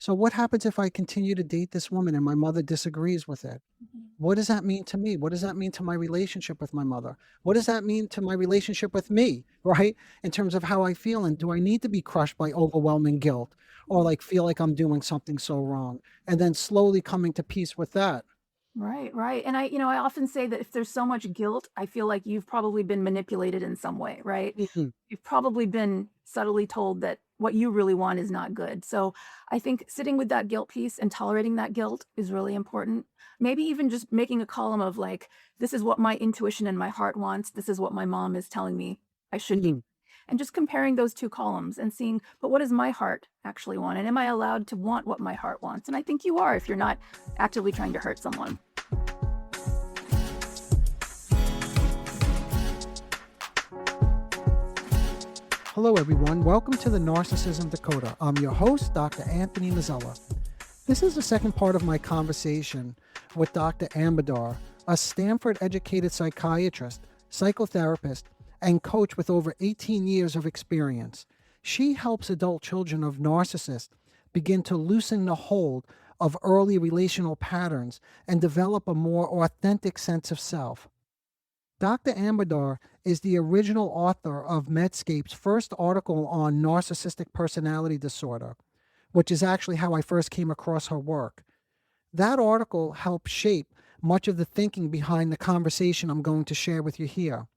So what happens if I continue to date this woman and my mother disagrees with it? Mhm. What does that mean to me? What does that mean to my relationship with my mother? What does that mean to my relationship with me, right? In terms of how I feel. And do I need to be crushed by overwhelming guilt or like feel like I'm doing something so wrong? And then slowly coming to peace with that. Right, right. And I often say that if there's so much guilt, I feel like you've probably been manipulated in some way, right? Mhm. You've probably been subtly told that what you really want is not good. So I think sitting with that guilt piece and tolerating that guilt is really important. Maybe even just making a column of like, this is what my intuition and my heart wants. This is what my mom is telling me I should be. Mhm. And just comparing those two columns and seeing, but what does my heart actually want? And am I allowed to want what my heart wants? And I think you are if you're not actively trying to hurt someone. Hello, everyone. Welcome to the Narcissism Decoder. I'm your host, Dr. Anthony Mazzella. This is the second part of my conversation with Dr. Ambardar, a Stanford educated psychiatrist, psychotherapist, and coach with over 18 years of experience. She helps adult children of narcissists begin to loosen the hold of early relational patterns and develop a more authentic sense of self. Dr. Ambardar is the original author of Medscape's first article on narcissistic personality disorder, which is actually how I first came across her work. That article helped shape much of the thinking behind the conversation I'm going to share with you here.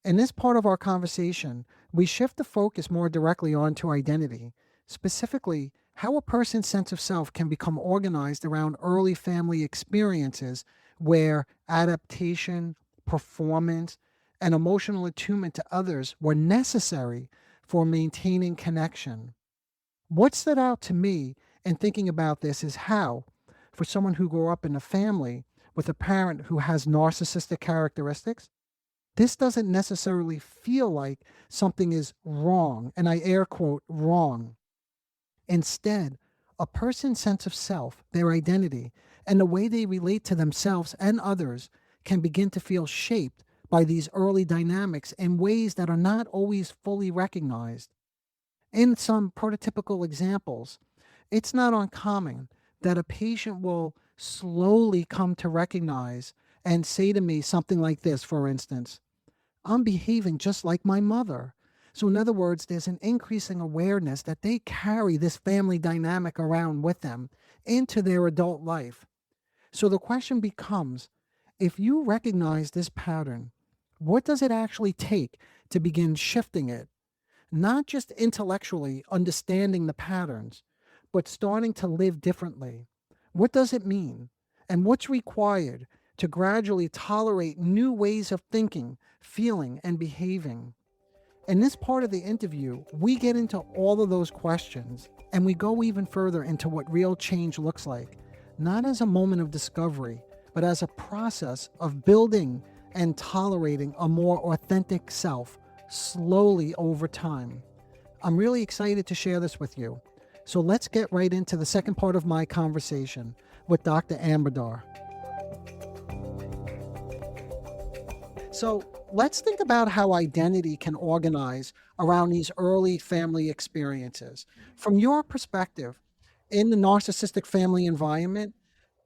In this part of our conversation, we shift the focus more directly onto identity, specifically how a person's sense of self can become organized around early family experiences where adaptation, performance, and emotional attunement to others were necessary for maintaining connection. What stood out to me in thinking about this is how, for someone who grew up in a family with a parent who has narcissistic characteristics, this doesn't necessarily feel like something is wrong, and I air quote wrong. Instead, a person's sense of self, their identity, and the way they relate to themselves and others can begin to feel shaped by these early dynamics in ways that are not always fully recognized. In some prototypical examples, it's not uncommon that a patient will slowly come to recognize and say to me something like this, for instance: I'm behaving just like my mother. So, in other words, there's an increasing awareness that they carry this family dynamic around with them into their adult life. So, the question becomes, if you recognize this pattern, what does it actually take to begin shifting it? Not just intellectually understanding the patterns, but starting to live differently. What does it mean? And what's required to gradually tolerate new ways of thinking, feeling, and behaving? In this part of the interview, we get into all of those questions and we go even further into what real change looks like, not as a moment of discovery, but as a process of building and tolerating a more authentic self slowly over time. I'm really excited to share this with you. So let's get right into the second part of my conversation with Dr. Ambardar. So let's think about how identity can organize around these early family experiences. From your perspective, in the narcissistic family environment,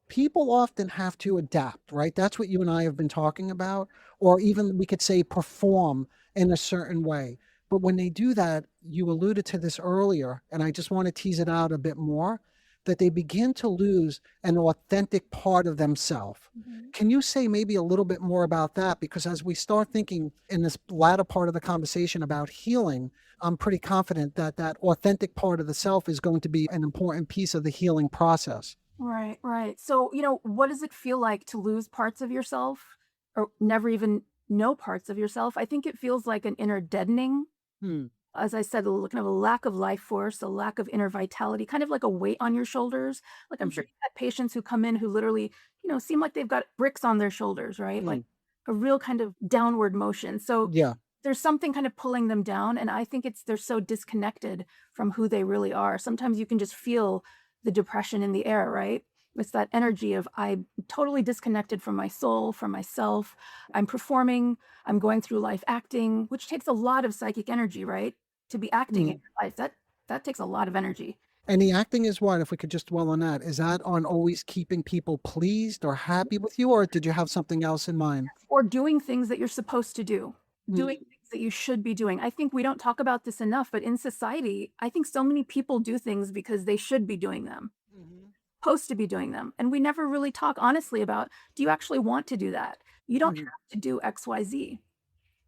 people often have to adapt, right? That's what you and I have been talking about, or even we could say perform in a certain way. But when they do that, you alluded to this earlier, and I just want to tease it out a bit more, that they begin to lose an authentic part of themselves. Mhm. Can you say maybe a little bit more about that? Because as we start thinking in this latter part of the conversation about healing, I'm pretty confident that that authentic part of the self is going to be an important piece of the healing process. Right, right. So, what does it feel like to lose parts of yourself or never even know parts of yourself? I think it feels like an inner deadening. Hmm. As I said, kind of a lack of life force, a lack of inner vitality, kind of like a weight on your shoulders. Like I'm sure you've had patients who come in who literally, seem like they've got bricks on their shoulders, right? Hmm. Like a real kind of downward motion. So Yeah. there's something kind of pulling them down. And I think they're so disconnected from who they really are. Sometimes you can just feel the depression in the air, right? It's that energy of I'm totally disconnected from my soul, from myself. I'm performing, I'm going through life acting, which takes a lot of psychic energy, right? To be acting in Hmm. your life, that takes a lot of energy. And the acting is what, if we could just dwell on that, is that on always keeping people pleased or happy with you, or did you have something else in mind? Or doing things that you're supposed to do, doing Mm, things that you should be doing. I think we don't talk about this enough, but in society, I think so many people do things because they should be doing them, mhm, supposed to be doing them. And we never really talk honestly about, do you actually want to do that? You don't mhm, have to do XYZ.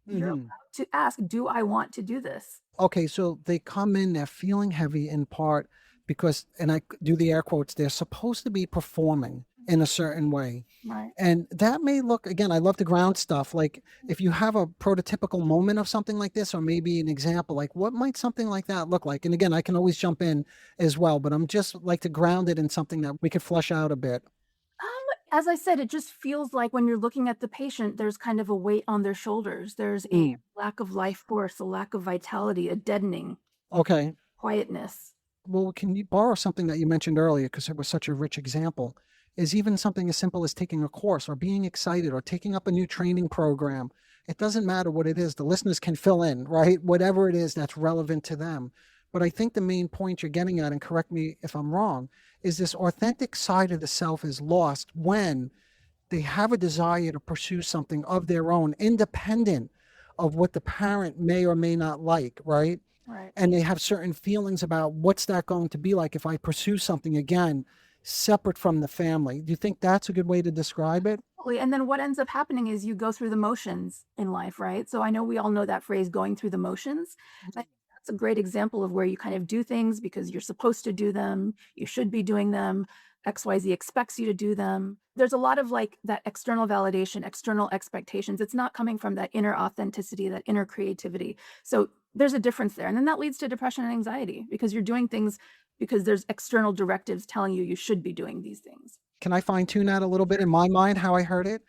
You're mhm. allowed to ask, do I want to do this? Okay, so they come in, they're feeling heavy in part because, and do the air quotes, they're supposed to be performing in a certain way. Right. And that may look, again, I love the ground stuff. Like if you have a prototypical moment of something like this, or maybe an example, like what might something like that look like? And again, I can always jump in as well, but I'm just like to ground it in something that we could flesh out a bit. As I said, it just feels like when you're looking at the patient, there's kind of a weight on their shoulders. There's a Mm, lack of life force, a lack of vitality, a deadening, okay. quietness. Well, can you borrow something that you mentioned earlier because it was such a rich example? Is even something as simple as taking a course or being excited or taking up a new training program. It doesn't matter what it is. The listeners can fill in, right? Whatever it is that's relevant to them. But I think the main point you're getting at, and correct me if I'm wrong, is this authentic side of the self is lost when they have a desire to pursue something of their own, independent of what the parent may or may not like, right? Right. And they have certain feelings about what's that going to be like if I pursue something again separate from the family. Do you think that's a good way to describe it? Absolutely. And then what ends up happening is you go through the motions in life, right? So I know we all know that phrase, going through the motions. And I think that's a great example of where you kind of do things because you're supposed to do them, you should be doing them, XYZ expects you to do them. There's a lot of like that external validation, external expectations. It's not coming from that inner authenticity, that inner creativity. So there's a difference there. And then that leads to depression and anxiety because you're doing things because there's external directives telling you you should be doing these things. Can I fine tune that a little bit in my mind, how I heard it?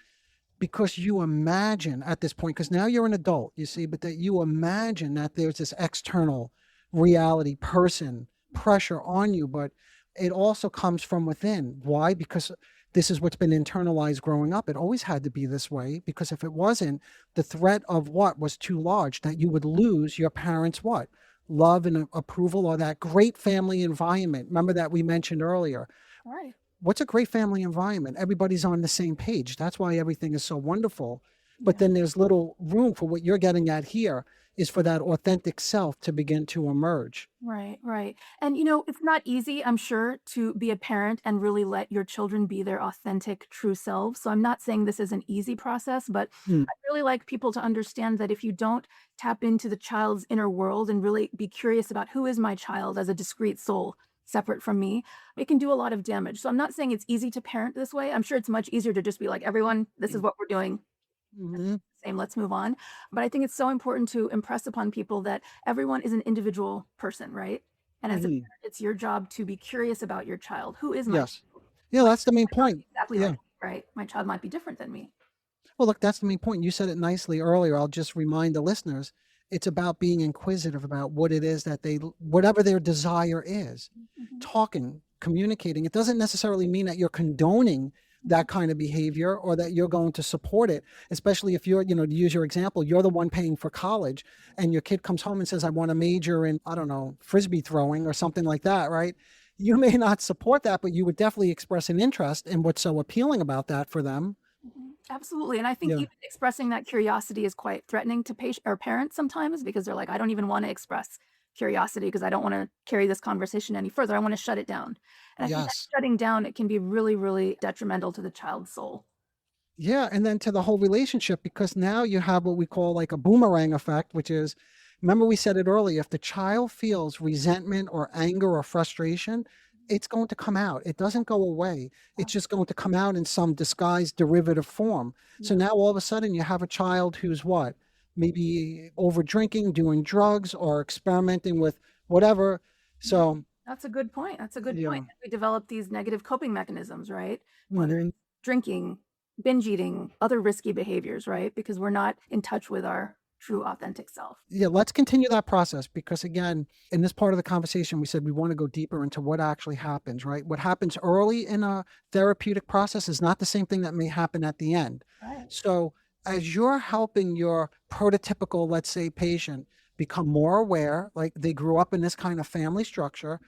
Because you imagine at this point, because now you're an adult, you see, but that you imagine that there's this external reality person pressure on you, but it also comes from within. Why? Because this is what's been internalized growing up. It always had to be this way, because if it wasn't, the threat of what was too large, that you would lose your parents' what? Love and approval, or that great family environment. Remember that we mentioned earlier. Right. What's a great family environment? Everybody's on the same page. That's why everything is so wonderful. But Yeah. then there's little room for what you're getting at here is for that authentic self to begin to emerge. Right, right. And it's not easy, I'm sure, to be a parent and really let your children be their authentic, true selves. So I'm not saying this is an easy process, but Mm, I really like people to understand that if you don't tap into the child's inner world and really be curious about who is my child as a discrete soul separate from me, it can do a lot of damage. So I'm not saying it's easy to parent this way. I'm sure it's much easier to just be like, everyone, this is what we're doing. mhm, Same, let's move on. But I think it's so important to impress upon people that everyone is an individual person, right? And as a mhm. parent, it's your job to be curious about your child. Who is my Yes. child? Yeah, My that's the child main might not point. be exactly like Yeah. me, right? My child might be different than me. Well, look, that's the main point. You said it nicely earlier. I'll just remind the listeners it's about being inquisitive about what it is that whatever their desire is, Mhm, talking, communicating. It doesn't necessarily mean that you're condoning mhm. that kind of behavior or that you're going to support it, especially if you're, to use your example, you're the one paying for college and your kid comes home and says, I want to major in, I don't know, frisbee throwing or something like that, right? You may not support that, but you would definitely express an interest in what's so appealing about that for them. Absolutely. And I think Yeah. even expressing that curiosity is quite threatening to patient or parents sometimes because they're like, I don't even want to express curiosity because I don't want to carry this conversation any further. I want to shut it down. And I think that Yes. shutting down, it can be really, really detrimental to the child's soul. Yeah, and then to the whole relationship, because now you have what we call like a boomerang effect, which is, remember we said it earlier, if the child feels resentment or anger or frustration, it's going to come out. It doesn't go away. It's just going to come out in some disguised derivative form. So Yeah. now all of a sudden you have a child who's what? Maybe over drinking, doing drugs, or experimenting with whatever. Yeah. So, That's a good point. That's a good point. yeah. We develop these negative coping mechanisms, right? Whether Mhm. it's drinking, binge eating, other risky behaviors, right? Because we're not in touch with our true authentic self. Yeah, let's continue that process because again, in this part of the conversation, we said we want to go deeper into what actually happens, right? What happens early in a therapeutic process is not the same thing that may happen at the end. Right. So, as you're helping your prototypical, let's say, patient become more aware, like they grew up in this kind of family structure,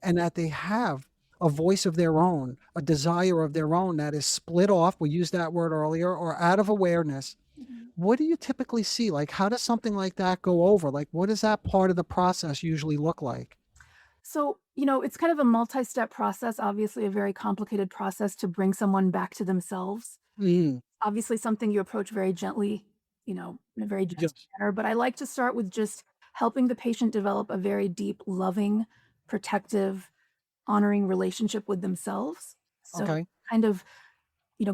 and that they have a voice of their own, a desire of their own that is split off, we used that word earlier, or out of awareness. Mhm. What do you typically see? Like, how does something like that go over? Like, what does that part of the process usually look like? So, it's kind of a multi-step process, obviously a very complicated process to bring someone back to themselves. Mm, Obviously something you approach very gently, in a very gentle yes. manner, but I like to start with just helping the patient develop a very deep, loving, protective, honoring relationship with themselves. So Okay. kind of,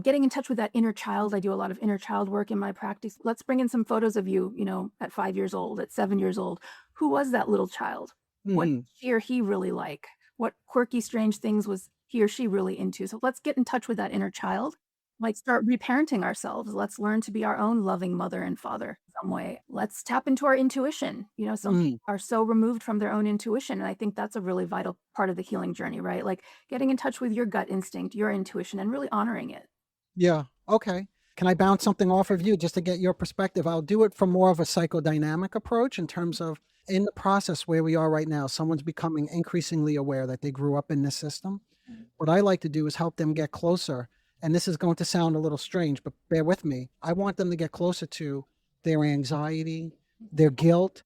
getting in touch with that inner child. I do a lot of inner child work in my practice. Let's bring in some photos of you, at 5 years old, at 7 years old. Who was that little child? What Hmm. did she or he really like? What quirky, strange things was he or she really into? So let's get in touch with that inner child. Like start reparenting ourselves. Let's learn to be our own loving mother and father some way. Let's tap into our intuition. Some Hmm. people are so removed from their own intuition. And I think that's a really vital part of the healing journey, right? Like getting in touch with your gut instinct, your intuition, and really honoring it. Yeah. Okay. Can I bounce something off of you just to get your perspective? I'll do it from more of a psychodynamic approach in terms of in the process where we are right now, someone's becoming increasingly aware that they grew up in this system. Mm. What I like to do is help them get closer. And this is going to sound a little strange, but bear with me. I want them to get closer to their anxiety, their guilt,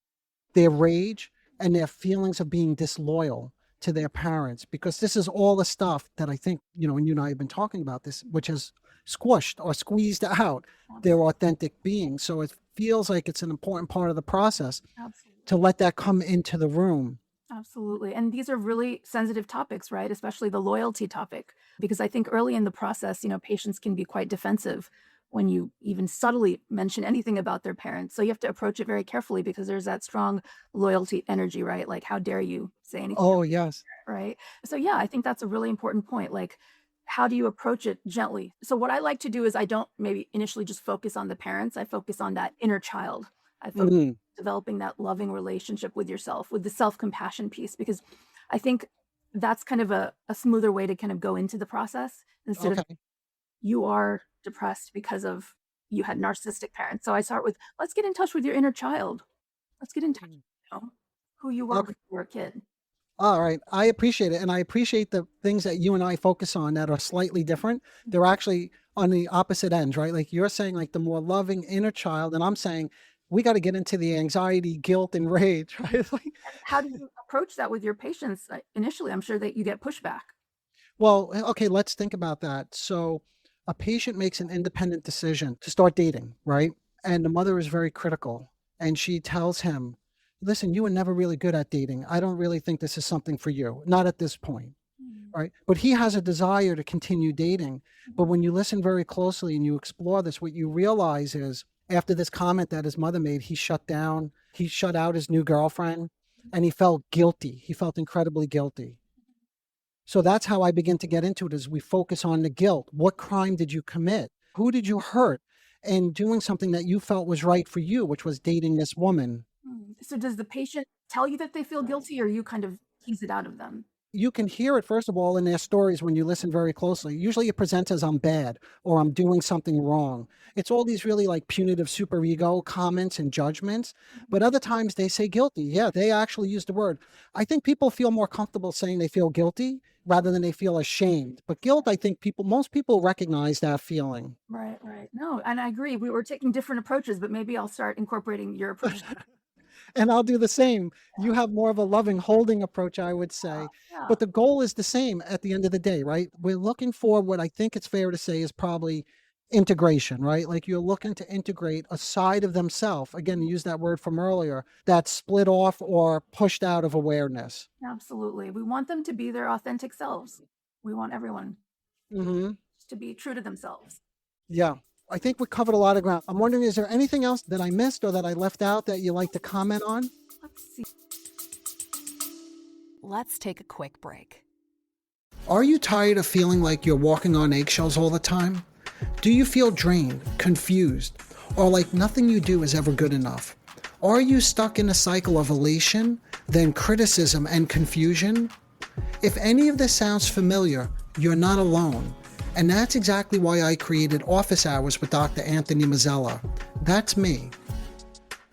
their rage, and their feelings of being disloyal to their parents, because this is all the stuff that I think, and you and I have been talking about this, which has squished or squeezed out their authentic being. So it feels like it's an important part of the process Absolutely. to let that come into the room. Absolutely. And these are really sensitive topics, right? Especially the loyalty topic, because I think early in the process, patients can be quite defensive when you even subtly mention anything about their parents. So you have to approach it very carefully because there's that strong loyalty energy, right? Like, how dare you say anything, Oh, yes. right? So yeah, I think that's a really important point. Like, how do you approach it gently? So what I like to do is I don't maybe initially just focus on the parents. I focus on that inner child. I focus Mhm. developing that loving relationship with yourself, with the self-compassion piece, because I think that's kind of a smoother way to kind of go into the process instead of Okay. you are depressed because of you had narcissistic parents. So I start with, let's get in touch with your inner child. Let's get in touch Mhm. with who you were when Okay. you were a kid. All right. I appreciate it. And I appreciate the things that you and I focus on that are slightly different. They're actually on the opposite ends, right? Like you're saying, like the more loving inner child, and I'm saying we got to get into the anxiety, guilt, and rage, right? Like, And how do you approach that with your patients? Initially, I'm sure that you get pushback. well, okay, let's think about that. So a patient makes an independent decision to start dating, right? And the mother is very critical. And she tells him, listen, you were never really good at dating. I don't really think this is something for you, not at this point. Mm, Right? But he has a desire to continue dating. But mhm, when you listen very closely and you explore this, what you realize is after this comment that his mother made, he shut down, he shut out his new girlfriend, and he felt guilty. He felt incredibly guilty. So that's how I begin to get into it is we focus on the guilt. What crime did you commit? Who did you hurt? And doing something that you felt was right for you, which was dating this woman. So does the patient tell you that they feel guilty or you kind of tease it out of them? You can hear it, first of all, in their stories when you listen very closely. Usually it presents as I'm bad or I'm doing something wrong. It's all these really like punitive superego comments and judgments. But other times they say guilty. Yeah, they actually use the word. I think people feel more comfortable saying they feel guilty rather than they feel ashamed. But guilt, I think most people recognize that feeling. Right, right. No, and I agree. We were taking different approaches, but maybe I'll start incorporating your approach. And I'll do the same. You have more of a loving, holding approach, I would say. Yeah, But the goal is the same at the end of the day, right? We're looking for what I think it's fair to say is probably integration, right? Like you're looking to integrate a side of themselves, again, use that word from earlier, that's split off or pushed out of awareness. absolutely. We want them to be their authentic selves. We want everyone Hmm. to be true to themselves. Yeah. I think we covered a lot of ground. I'm wondering, is there anything else that I missed or that I left out that you like to comment on? Let's see. Let's take a quick break. Are you tired of feeling like you're walking on eggshells all the time? Do you feel drained, confused, or like nothing you do is ever good enough? Are you stuck in a cycle of elation, then criticism and confusion? If any of this sounds familiar, you're not alone. And that's exactly why I created Office Hours with Dr. Anthony Mazzella. That's me.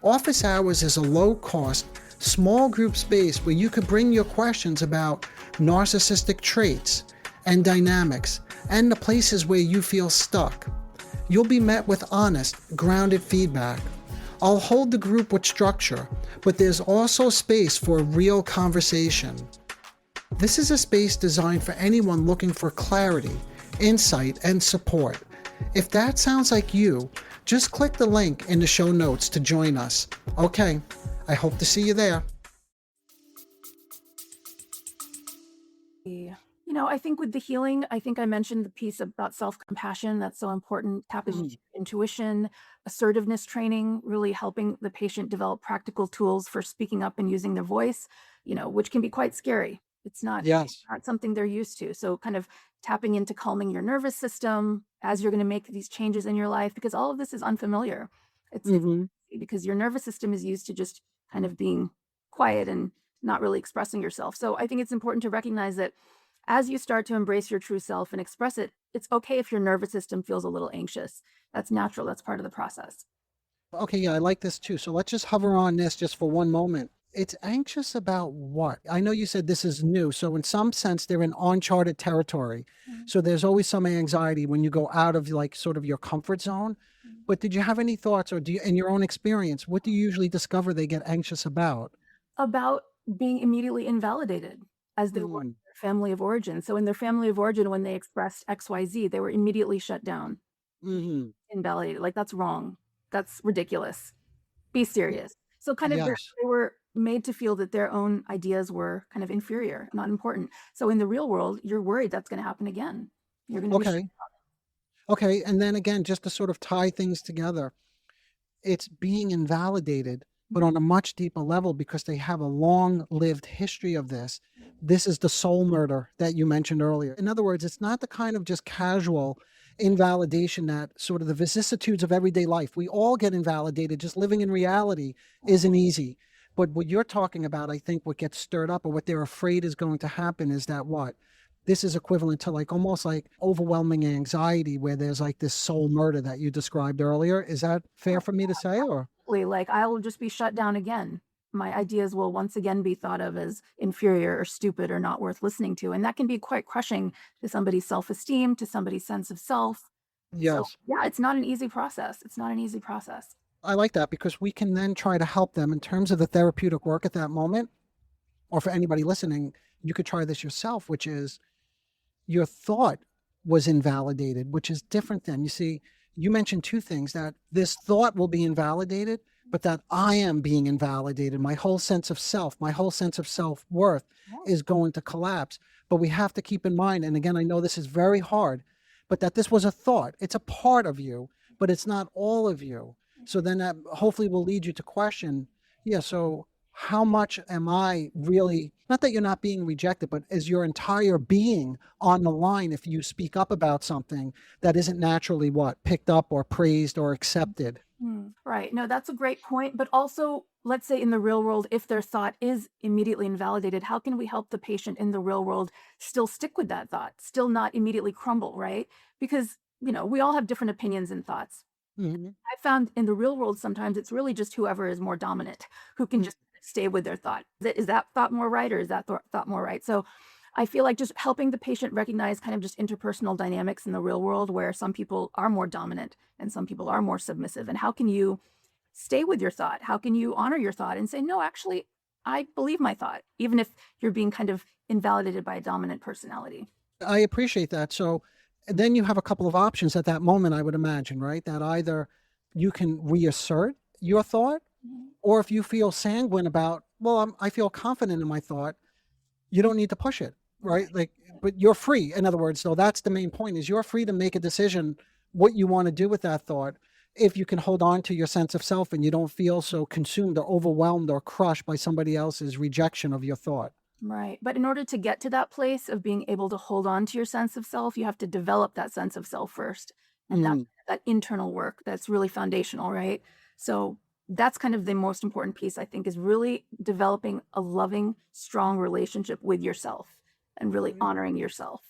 Office Hours is a low-cost, small group space where you could bring your questions about narcissistic traits and dynamics, and the places where you feel stuck. You'll be met with honest, grounded feedback. I'll hold the group with structure, but there's also space for a real conversation. This is a space designed for anyone looking for clarity, insight, and support. If that sounds like you, just click the link in the show notes to join us. Okay, I hope to see you there. I think with the healing, I think I mentioned the piece about self-compassion. That's so important. Tapping into intuition, assertiveness training, really helping the patient develop practical tools for speaking up and using their voice, which can be quite scary. It's not something they're used to. So kind of tapping into calming your nervous system as you're going to make these changes in your life, because all of this is unfamiliar. It's because your nervous system is used to just kind of being quiet and not really expressing yourself. So I think it's important to recognize that as you start to embrace your true self and express it, it's okay if your nervous system feels a little anxious. That's natural. That's part of the process. Okay, yeah, I like this too. So let's just hover on this just for one moment. It's anxious about what? I know you said this is new. So in some sense, they're in uncharted territory. So there's always some anxiety when you go out of like sort of your comfort zone. But did you have any thoughts, or do you, in your own experience, what do you usually discover they get anxious about? About being immediately invalidated as they were in their family of origin. So in their family of origin, when they expressed XYZ, they were immediately shut down, invalidated. Like, that's wrong. That's ridiculous. Be serious. So kind of they were made to feel that their own ideas were kind of inferior, not important. So in the real world, you're worried that's going to happen again. You're going to be shut down. Okay. And then again, just to sort of tie things together, it's being invalidated, but on a much deeper level, because they have a long-lived history of this. This is the soul murder that you mentioned earlier. In other words, it's not the kind of just casual invalidation that sort of the vicissitudes of everyday life. We all get invalidated. Just living in reality isn't easy. But what you're talking about, I think what gets stirred up, or what they're afraid is going to happen, is that what? This is equivalent to like almost like overwhelming anxiety, where there's like this soul murder that you described earlier. Is that fair for me to say? Or like, I will just be shut down again. My ideas will once again be thought of as inferior or stupid or not worth listening to. And that can be quite crushing to somebody's self-esteem, to somebody's sense of self. Yes. So, yeah, it's not an easy process. It's not an easy process. I like that, because we can then try to help them in terms of the therapeutic work at that moment. Or for anybody listening, you could try this yourself, which is your thought was invalidated, which is different than, you see, you mentioned two things: that this thought will be invalidated, but that I am being invalidated. My whole sense of self, my whole sense of self-worth is going to collapse. But we have to keep in mind, and again, I know this is very hard, but that this was a thought. It's a part of you, but it's not all of you. So then that hopefully will lead you to question, so how much am I really, not that you're not being rejected, but is your entire being on the line if you speak up about something that isn't naturally picked up or praised or accepted? Right. No, that's a great point. But also, let's say in the real world, if their thought is immediately invalidated, how can we help the patient in the real world still stick with that thought, still not immediately crumble, right? Because, we all have different opinions and thoughts. I found in the real world, sometimes it's really just whoever is more dominant who can just stay with their thought. Is that thought more right, or is that thought more right? So I feel like just helping the patient recognize kind of just interpersonal dynamics in the real world, where some people are more dominant and some people are more submissive. And how can you stay with your thought? How can you honor your thought and say, no, actually, I believe my thought, even if you're being kind of invalidated by a dominant personality? I appreciate that. So then you have a couple of options at that moment, I would imagine, right? That either you can reassert your thought, or if you feel sanguine about, I feel confident in my thought, you don't need to push it, right? Like, but you're free. In other words, so that's the main point, is you're free to make a decision what you want to do with that thought, if you can hold on to your sense of self and you don't feel so consumed or overwhelmed or crushed by somebody else's rejection of your thought. Right. But in order to get to that place of being able to hold on to your sense of self, you have to develop that sense of self first. And that internal work that's really foundational, right? So that's kind of the most important piece, I think, is really developing a loving, strong relationship with yourself and really honoring yourself.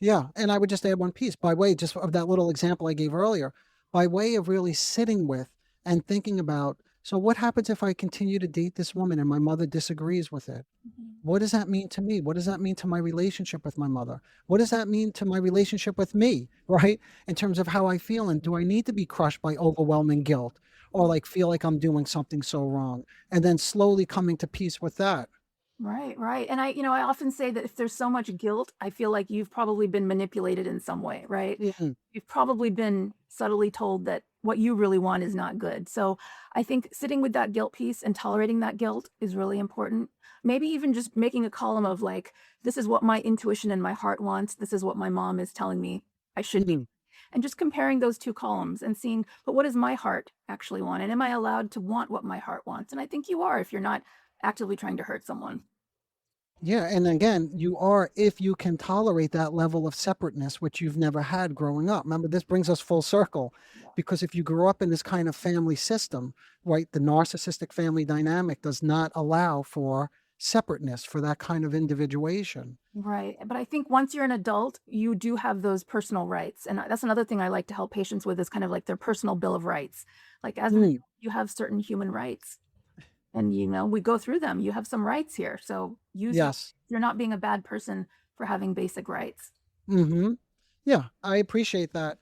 Yeah. And I would just add one piece by way just of that little example I gave earlier, by way of really sitting with and thinking about So what happens if I continue to date this woman and my mother disagrees with it? What does that mean to me? What does that mean to my relationship with my mother? What does that mean to my relationship with me, right? In terms of how I feel, and do I need to be crushed by overwhelming guilt or like feel like I'm doing something so wrong? And then slowly coming to peace with that. Right, right. And I often say that if there's so much guilt, I feel like you've probably been manipulated in some way, right? Mhm. You've probably been subtly told that what you really want is not good. So I think sitting with that guilt piece and tolerating that guilt is really important. Maybe even just making a column of like, this is what my intuition and my heart wants. This is what my mom is telling me I should be. Mhm. And just comparing those two columns and seeing, but what does my heart actually want? And am I allowed to want what my heart wants? And I think you are if you're not actively trying to hurt someone. Yeah, and again, you are if you can tolerate that level of separateness, which you've never had growing up. Remember, this brings us full circle, because if you grew up in this kind of family system, right, the narcissistic family dynamic does not allow for separateness, for that kind of individuation. Right. But I think once you're an adult, you do have those personal rights. And that's another thing I like to help patients with is kind of like their personal bill of rights. Like as an Mm, adult, you have certain human rights. And we go through them. You have some rights here. So use them. yes. You're not being a bad person for having basic rights. Hmm. Yeah, I appreciate that.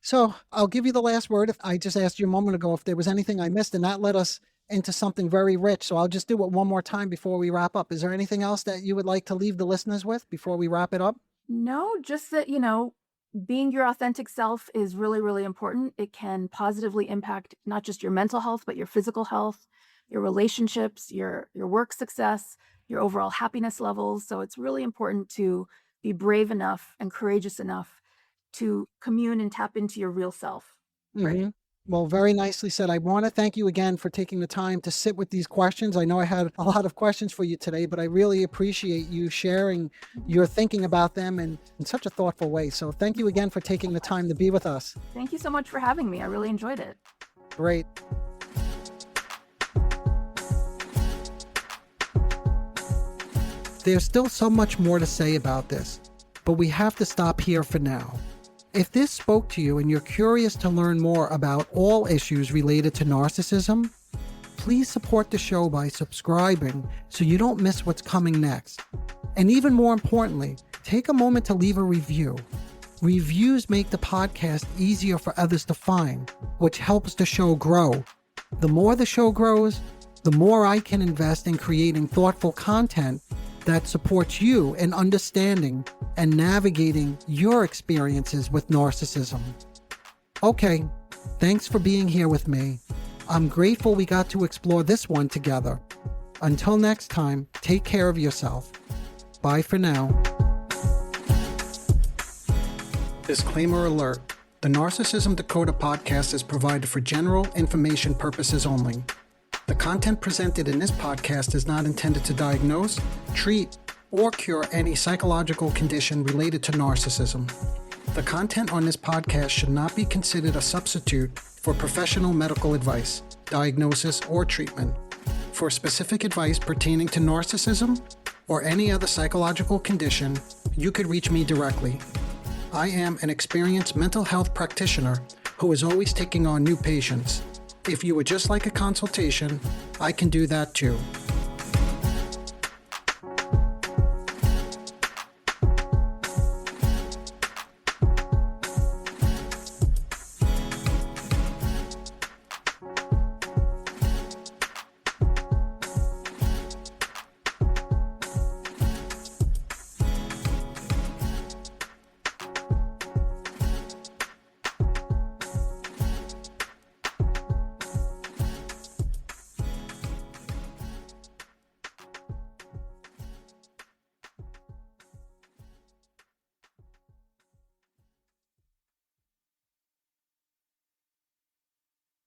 So I'll give you the last word. If I just asked you a moment ago if there was anything I missed, and that led us into something very rich. So I'll just do it one more time before we wrap up. Is there anything else that you would like to leave the listeners with before we wrap it up? No, just that, being your authentic self is really, really important. It can positively impact not just your mental health, but your physical health, your relationships, your work success, your overall happiness levels. So it's really important to be brave enough and courageous enough to commune and tap into your real self. Right. Hmm. Well, very nicely said. I want to thank you again for taking the time to sit with these questions. I know I had a lot of questions for you today, but I really appreciate you sharing your thinking about them in such a thoughtful way. So thank you again for taking the time to be with us. Thank you so much for having me. I really enjoyed it. Great. There's still so much more to say about this, but we have to stop here for now. If this spoke to you and you're curious to learn more about all issues related to narcissism, please support the show by subscribing so you don't miss what's coming next. And even more importantly, take a moment to leave a review. Reviews make the podcast easier for others to find, which helps the show grow. The more the show grows, the more I can invest in creating thoughtful content that supports you in understanding and navigating your experiences with narcissism. Okay, thanks for being here with me. I'm grateful we got to explore this one together. Until next time, take care of yourself. Bye for now. Disclaimer alert. The Narcissism Decoder podcast is provided for general information purposes only. The content presented in this podcast is not intended to diagnose, treat, or cure any psychological condition related to narcissism. The content on this podcast should not be considered a substitute for professional medical advice, diagnosis, or treatment. For specific advice pertaining to narcissism or any other psychological condition, you could reach me directly. I am an experienced mental health practitioner who is always taking on new patients. If you would just like a consultation, I can do that too.